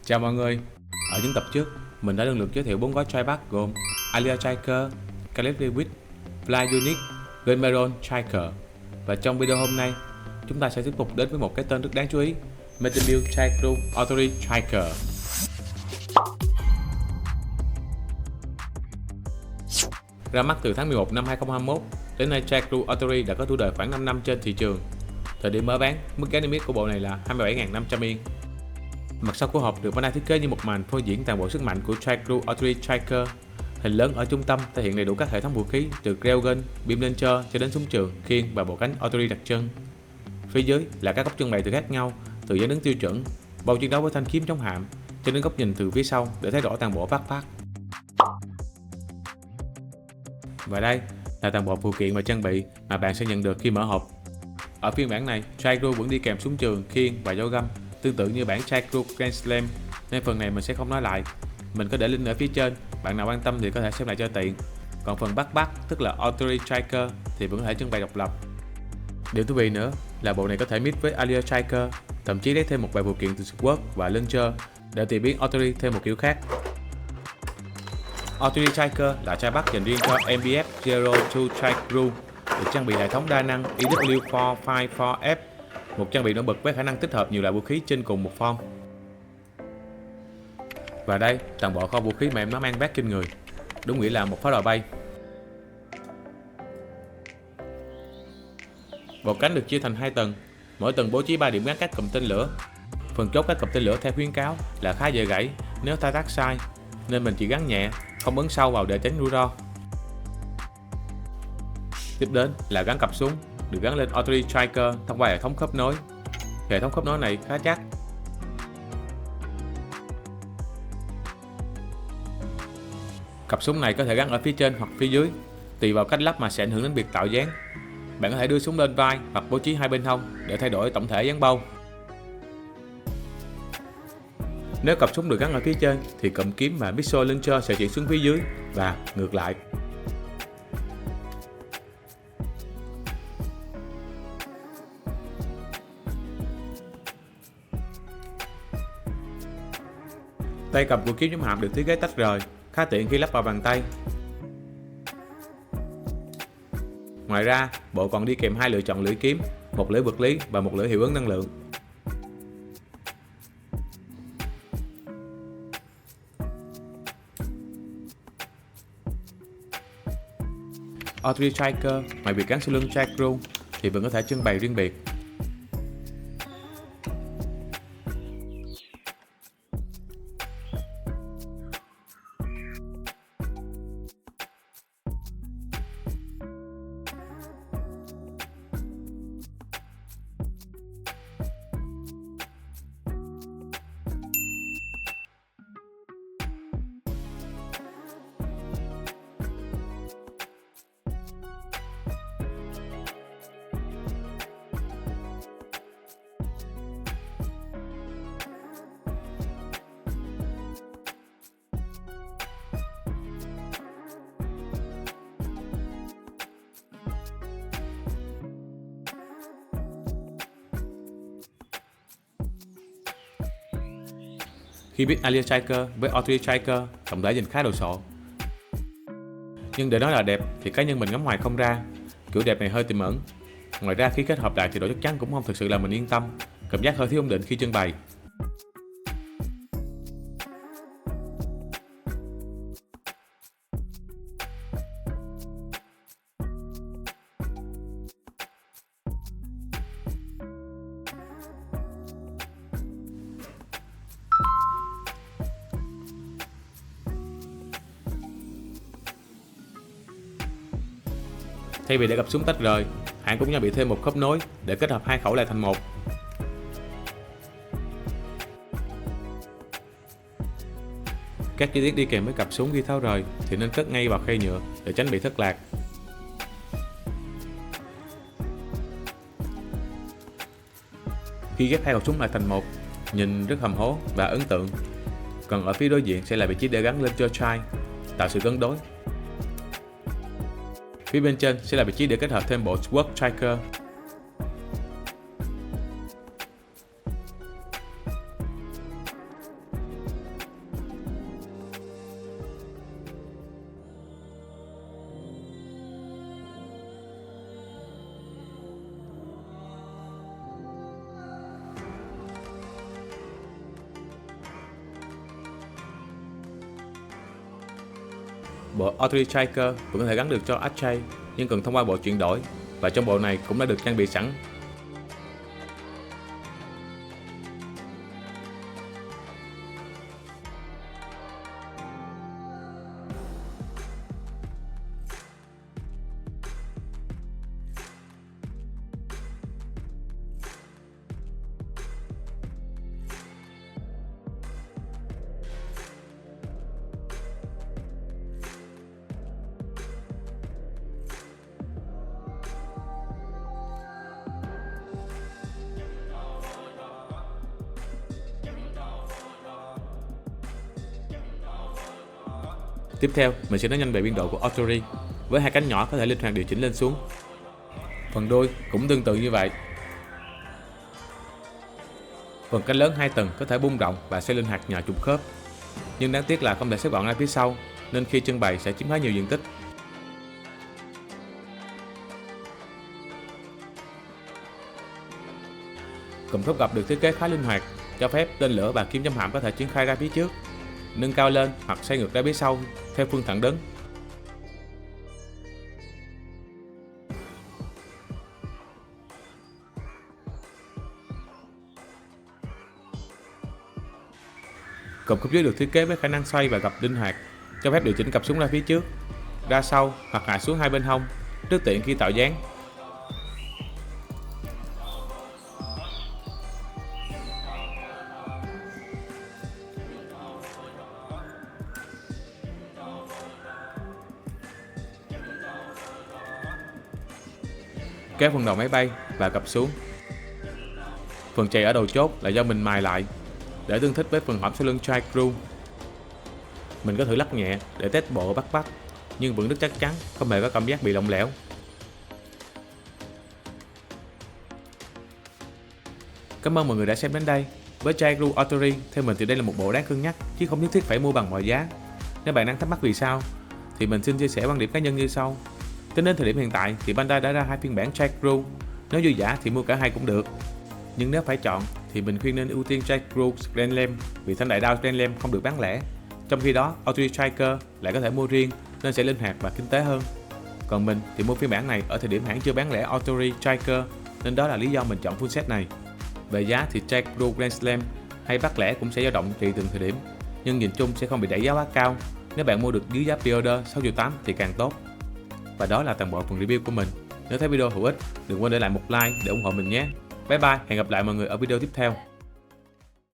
Chào mọi người. Ở những tập trước, mình đã lần lượt giới thiệu 4 gói try bag gồm Alia Striker, Caleb Lewis, Fly Unique, Greenbaron Striker. Và trong video hôm nay, chúng ta sẽ tiếp tục đến với một cái tên rất đáng chú ý, Metabuild Tricrew Authority Striker. Ra mắt từ tháng 11 năm 2021, đến nay Tricrew Authority đã có tuổi đời khoảng 5 năm trên thị trường. Thời điểm mở bán, mức giá niêm yết của bộ này là 27.500 yên. Mặt sau của hộp được Bandai thiết kế như một màn phô diễn toàn bộ sức mạnh của Tricrew Authority Striker. Hình lớn ở trung tâm thể hiện đầy đủ các hệ thống vũ khí từ railgun, beam launcher cho đến súng trường, khiên và bộ cánh Authority đặc trưng. Phía dưới là các góc trưng bày từ khác nhau, từ dáng đứng tiêu chuẩn, bầu chiến đấu với thanh kiếm chống hạm, cho đến góc nhìn từ phía sau để thấy rõ toàn bộ backpack. Và đây là toàn bộ phụ kiện và trang bị mà bạn sẽ nhận được khi mở hộp. Ở phiên bản này, Tricrew vẫn đi kèm súng trường, khiên và dao găm, tương tự như bản Tricrew Grand Slam, nên phần này mình sẽ không nói lại. Mình có để link ở phía trên, bạn nào quan tâm thì có thể xem lại cho tiện. Còn phần backpack, tức là Authority Striker, thì vẫn có thể trưng bày độc lập. Điều thú vị nữa là bộ này có thể mix với Alia Striker, thậm chí lấy thêm một vài phụ kiện từ Sword và Launcher để tùy biến Authority thêm một kiểu khác. Authority Striker là try bag dành riêng cho MBF Zero Two Tricrew, được trang bị hệ thống đa năng EW454F, một trang bị nổi bật với khả năng tích hợp nhiều loại vũ khí trên cùng một form. Và đây, toàn bộ kho vũ khí mà em nó mang vác trên người, đúng nghĩa là một pháo đài bay. Bộ cánh được chia thành 2 tầng, mỗi tầng bố trí 3 điểm gắn các cụm tên lửa. Phần chốt các cụm tên lửa theo khuyến cáo là khá dễ gãy nếu thao tác sai, nên mình chỉ gắn nhẹ, không ấn sâu vào để tránh rủi ro. Tiếp đến là gắn cặp súng, được gắn lên Authority Striker thông qua hệ thống khớp nối. Hệ thống khớp nối này khá chắc. Cặp súng này có thể gắn ở phía trên hoặc phía dưới, tùy vào cách lắp mà sẽ ảnh hưởng đến việc tạo dáng. Bạn có thể đưa súng lên vai hoặc bố trí hai bên hông để thay đổi tổng thể dáng bâu. Nếu cặp súng được gắn ở phía trên thì cụm kiếm và pistol launcher sẽ chuyển xuống phía dưới và ngược lại. Tay cầm của kiếm chống hạm được thiết kế tách rời, khá tiện khi lắp vào bàn tay. Ngoài ra, bộ còn đi kèm 2 lựa chọn lưỡi kiếm, một lưỡi vật lý và một lưỡi hiệu ứng năng lượng. Authority Striker, ngoài việc gắn sau lưng Tricrew thì vẫn có thể trưng bày riêng biệt. Khi biết Alia Striker với Authority Striker, tổng thể nhìn khá đồ sộ. Nhưng để nói là đẹp thì cá nhân mình ngắm hoài không ra, kiểu đẹp này hơi tiềm ẩn. Ngoài ra khi kết hợp lại thì độ chắc chắn cũng không thực sự là mình yên tâm, cảm giác hơi thiếu ổn định khi trưng bày. Thay vì để cặp súng tách rời, hãng cũng trang bị thêm một khớp nối để kết hợp hai khẩu lại thành một. Các chi tiết đi kèm với cặp súng khi tháo rời thì nên cất ngay vào khay nhựa để tránh bị thất lạc. Khi ghép hai khẩu súng lại thành một, nhìn rất hầm hố và ấn tượng. Còn ở phía đối diện sẽ là vị trí để gắn lên cho try, tạo sự cân đối. Phía bên trên sẽ là vị trí để kết hợp thêm bộ Sword Striker. Bộ Authority Tracker vẫn có thể gắn được cho Archay nhưng cần thông qua bộ chuyển đổi, và trong bộ này cũng đã được trang bị sẵn. Tiếp theo, mình sẽ nói nhanh về biên độ của Authority. Với hai cánh nhỏ có thể linh hoạt điều chỉnh lên xuống. Phần đuôi cũng tương tự như vậy. Phần cánh lớn 2 tầng có thể bung rộng và xoay linh hoạt nhờ trục khớp. Nhưng đáng tiếc là không thể xếp gọn ra phía sau, nên khi trưng bày sẽ chiếm khá nhiều diện tích. Cụm thốc gập được thiết kế khá linh hoạt, cho phép tên lửa và kim châm hạm có thể triển khai ra phía trước, nâng cao lên hoặc xoay ngược ra phía sau theo phương thẳng đứng. Cụm khúc dưới được thiết kế với khả năng xoay và gập linh hoạt, cho phép điều chỉnh cặp súng ra phía trước, ra sau hoặc hạ xuống hai bên hông, rất tiện khi tạo dáng. Kéo phần đầu máy bay và gập xuống. Phần chày ở đầu chốt là do mình mài lại để tương thích với phần hõm sau lưng Strike Crew. Mình có thử lắc nhẹ để test bộ bắt nhưng vẫn rất chắc chắn, không hề có cảm giác bị lỏng lẻo. Cảm ơn mọi người đã xem đến đây. Với Strike Crew Authority, theo mình thì đây là một bộ đáng cân nhắc chứ không nhất thiết phải mua bằng mọi giá. Nếu bạn đang thắc mắc vì sao thì mình xin chia sẻ quan điểm cá nhân như sau. Tính đến thời điểm hiện tại thì Bandai đã ra hai phiên bản Strike Crew. Nếu dư dả thì mua cả hai cũng được. Nhưng nếu phải chọn thì mình khuyên nên ưu tiên Strike Crew Grandlam vì thanh đại đao Grandlam không được bán lẻ. Trong khi đó, Authority Striker lại có thể mua riêng nên sẽ linh hoạt và kinh tế hơn. Còn mình thì mua phiên bản này ở thời điểm hãng chưa bán lẻ Authority Striker nên đó là lý do mình chọn full set này. Về giá thì Strike Crew Grand Slam hay bán lẻ cũng sẽ dao động tùy từng thời điểm, nhưng nhìn chung sẽ không bị đẩy giá quá cao. Nếu bạn mua được dưới giá pre-order 6,8 triệu thì càng tốt. Và đó là toàn bộ phần review của mình. Nếu thấy video hữu ích, đừng quên để lại một like để ủng hộ mình nhé. Bye bye, hẹn gặp lại mọi người ở video tiếp theo.